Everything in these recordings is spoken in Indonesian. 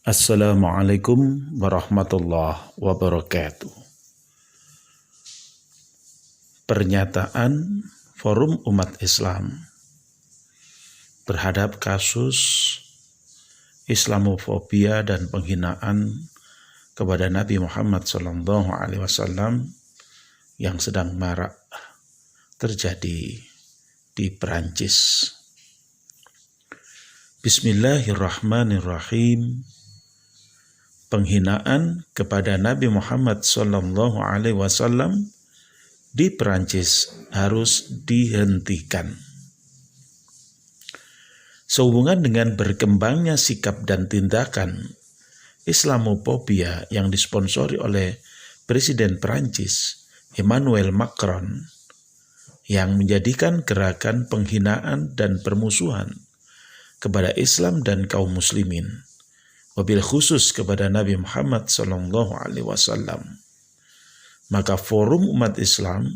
Assalamualaikum warahmatullahi wabarakatuh. Pernyataan Forum Umat Islam terhadap kasus Islamofobia dan penghinaan kepada Nabi Muhammad SAW yang sedang marak terjadi di Perancis. Bismillahirrahmanirrahim. Penghinaan kepada Nabi Muhammad SAW di Perancis harus dihentikan. Sehubungan dengan berkembangnya sikap dan tindakan Islamofobia yang disponsori oleh Presiden Perancis Emmanuel Macron yang menjadikan gerakan penghinaan dan permusuhan kepada Islam dan kaum muslimin, wabil khusus kepada Nabi Muhammad SAW, maka Forum Umat Islam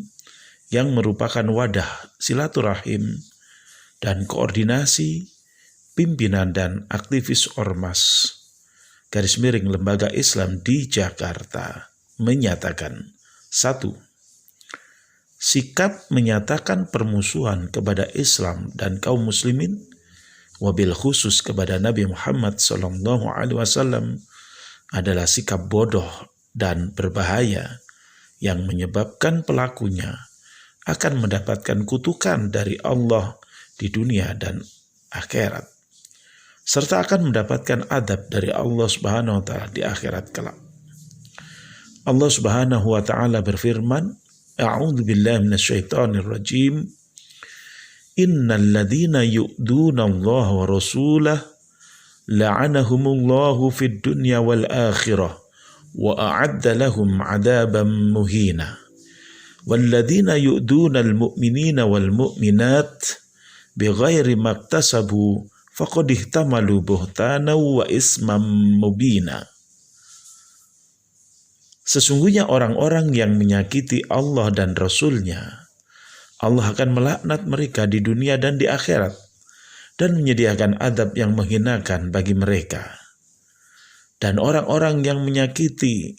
yang merupakan wadah silaturahim dan koordinasi pimpinan dan aktivis ormas _ Lembaga Islam di Jakarta menyatakan: 1. Sikap menyatakan permusuhan kepada Islam dan kaum muslimin, wabil khusus kepada Nabi Muhammad SAW, adalah sikap bodoh dan berbahaya yang menyebabkan pelakunya akan mendapatkan kutukan dari Allah di dunia dan akhirat, serta akan mendapatkan adab dari Allah Subhanahu wa Ta'ala di akhirat kelak. Allah Subhanahu wa Ta'ala berfirman, A'udzu billahi minasyaitonir rajim. Innal ladzina yu'duna Allah wa rasulahu la'anahumullahu fid dunya wal akhirah wa a'adda lahum 'adaban muhina. Wal ladzina yu'duna al mu'minina wal mu'minat bighairi maktasabu faqad ihtamalu buhtanan wa isman mubina. Sesungguhnya orang-orang yang menyakiti Allah dan Rasul-Nya, Allah akan melaknat mereka di dunia dan di akhirat dan menyediakan adab yang menghinakan bagi mereka. Dan orang-orang yang menyakiti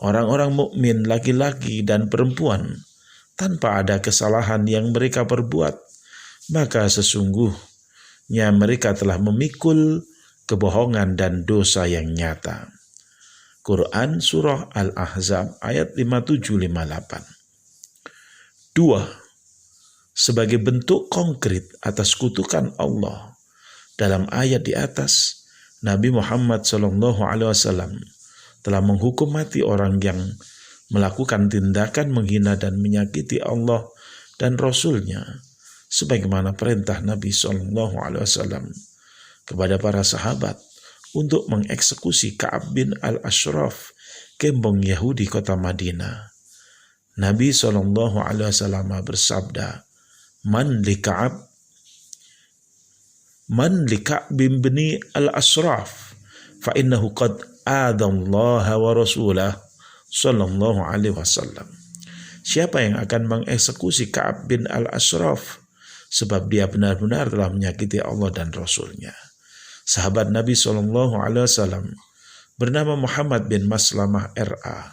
orang-orang mukmin laki-laki dan perempuan tanpa ada kesalahan yang mereka perbuat, maka sesungguhnya mereka telah memikul kebohongan dan dosa yang nyata. Quran Surah Al-Ahzab ayat 57-58. 2. Sebagai bentuk konkret atas kutukan Allah dalam ayat di atas, Nabi Muhammad SAW telah menghukum mati orang yang melakukan tindakan menghina dan menyakiti Allah dan Rasul-Nya, sebagaimana perintah Nabi SAW kepada para sahabat untuk mengeksekusi Ka'ab bin al-Ashraf, gembong Yahudi kota Madinah. Nabi SAW bersabda, Man li Ka'ab bin bani al-Ashraf fa innahu qad adallaha wa rasulah sallallahu alaihi wasallam. Siapa yang akan mengeksekusi Ka'ab bin al-Ashraf, sebab dia benar-benar telah menyakiti Allah dan Rasul-Nya. Sahabat Nabi SAW bernama Muhammad bin Maslamah R.A.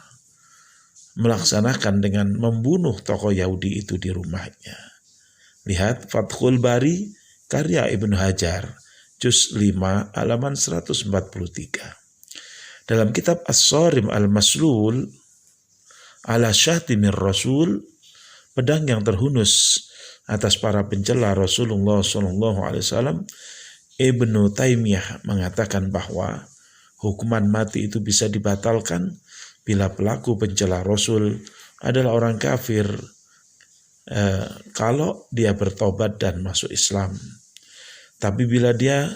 melaksanakan dengan membunuh tokoh Yahudi itu di rumahnya. Lihat Fathul Bari karya Ibnu Hajar juz 5 halaman 143. Dalam kitab As-Sarim Al-Maslul ala Syatimir Rasul, pedang yang terhunus atas para pencela Rasulullah SAW, Ibnu Taimiyah mengatakan bahwa hukuman mati itu bisa dibatalkan bila pelaku pencela Rasul adalah orang kafir, kalau dia bertobat dan masuk Islam. Tapi bila dia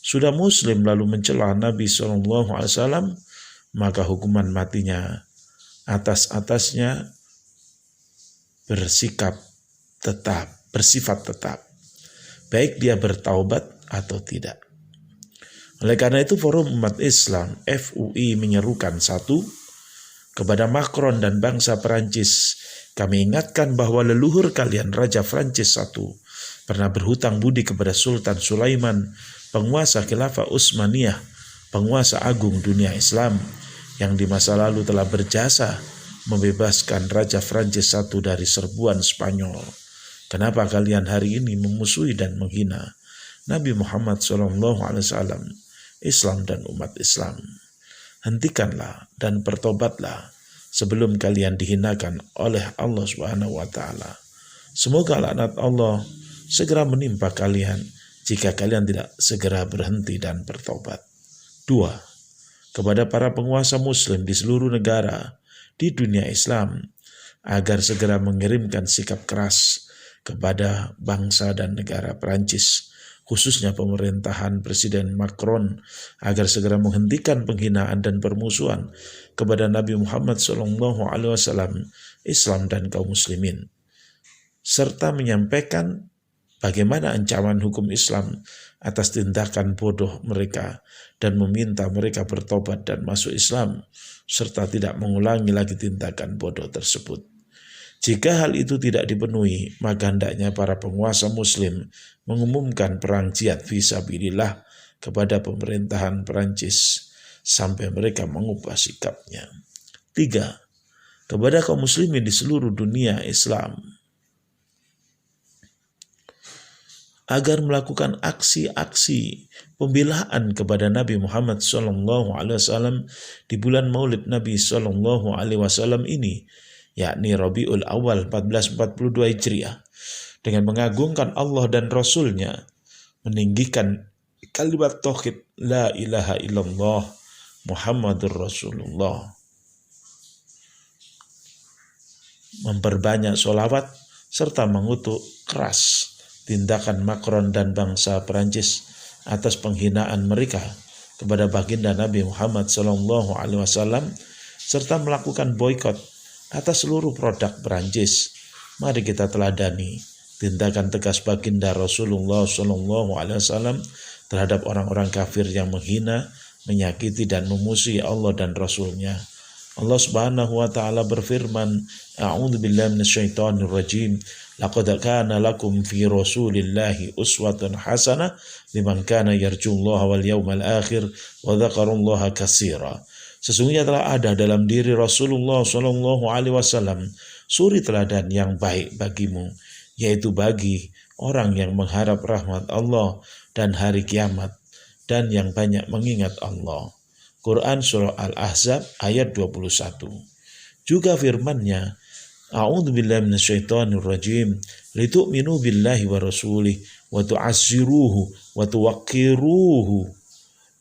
sudah Muslim lalu mencela Nabi SAW, maka hukuman matinya atasnya bersifat tetap, baik dia bertaubat atau tidak. Oleh karena itu Forum Umat Islam FUI menyerukan: 1. Kepada Macron dan bangsa Perancis, kami ingatkan bahwa leluhur kalian Raja Prancis I pernah berhutang budi kepada Sultan Sulaiman, penguasa Khilafah Utsmaniyah, penguasa agung dunia Islam yang di masa lalu telah berjasa membebaskan Raja Prancis I dari serbuan Spanyol. Kenapa kalian hari ini memusuhi dan menghina Nabi Muhammad SAW, Islam dan umat Islam? Hentikanlah dan bertobatlah sebelum kalian dihinakan oleh Allah SWT. Semoga laknat Allah segera menimpa kalian jika kalian tidak segera berhenti dan bertobat. 2. Kepada para penguasa muslim di seluruh negara di dunia Islam agar segera mengirimkan sikap keras kepada bangsa dan negara Perancis, khususnya pemerintahan Presiden Macron, agar segera menghentikan penghinaan dan permusuhan kepada Nabi Muhammad SAW, Islam dan kaum muslimin, serta menyampaikan bagaimana ancaman hukum Islam atas tindakan bodoh mereka dan meminta mereka bertobat dan masuk Islam, serta tidak mengulangi lagi tindakan bodoh tersebut. Jika hal itu tidak dipenuhi, maka hendaknya para penguasa muslim mengumumkan perang jihad fisabilillah kepada pemerintahan Perancis sampai mereka mengubah sikapnya. 3. Kepada kaum muslimin di seluruh dunia Islam agar melakukan aksi-aksi pembelaan kepada Nabi Muhammad SAW di bulan Maulid Nabi SAW ini, yakni Rabiul Awal 1442 Hijriah, dengan mengagungkan Allah dan Rasulnya, meninggikan kalimat tauhid la ilaha illallah Muhammadur Rasulullah, memperbanyak sholawat, serta mengutuk keras tindakan Macron dan bangsa Perancis atas penghinaan mereka kepada baginda Nabi Muhammad SAW, serta melakukan boikot atas seluruh produk Perancis. Mari kita teladani tindakan tegas baginda Rasulullah SAW terhadap orang-orang kafir yang menghina, menyakiti dan memusuhi Allah dan Rasulnya. Allah Subhanahu wa taala berfirman, A'udzubillahi minasyaitonir rajim. Laqad kana lakum fi Rasulillahi uswatun hasanah liman kana yarjullaha wal yawmal akhir wa dzakarallaha katsira. Sesungguhnya telah ada dalam diri Rasulullah SAW suri teladan yang baik bagimu, yaitu bagi orang yang mengharap rahmat Allah dan hari kiamat dan yang banyak mengingat Allah. Quran Surah Al-Ahzab ayat 21. Juga firman-Nya, A'udzubillahi minasyaitonir rajim, litu'minu billahi wa rasulih wa tu'azziruhu wa tuwaqqiruhu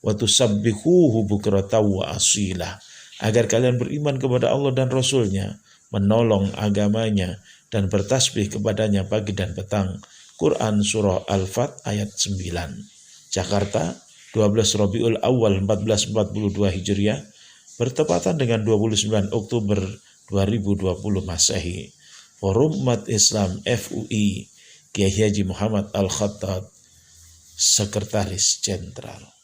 wa tusabbihuhu bukratan wa asila. Agar kalian beriman kepada Allah dan Rasulnya, menolong agamanya dan bertasbih kepadanya pagi dan petang. Quran Surah Al-Fat ayat 9. Jakarta, 12 Rabiul Awal 1442 Hijriah, bertepatan dengan 29 Oktober 2020 Masehi. Forum Umat Islam FUI, Kiai Haji Muhammad Al-Khattab, Sekretaris Jenderal.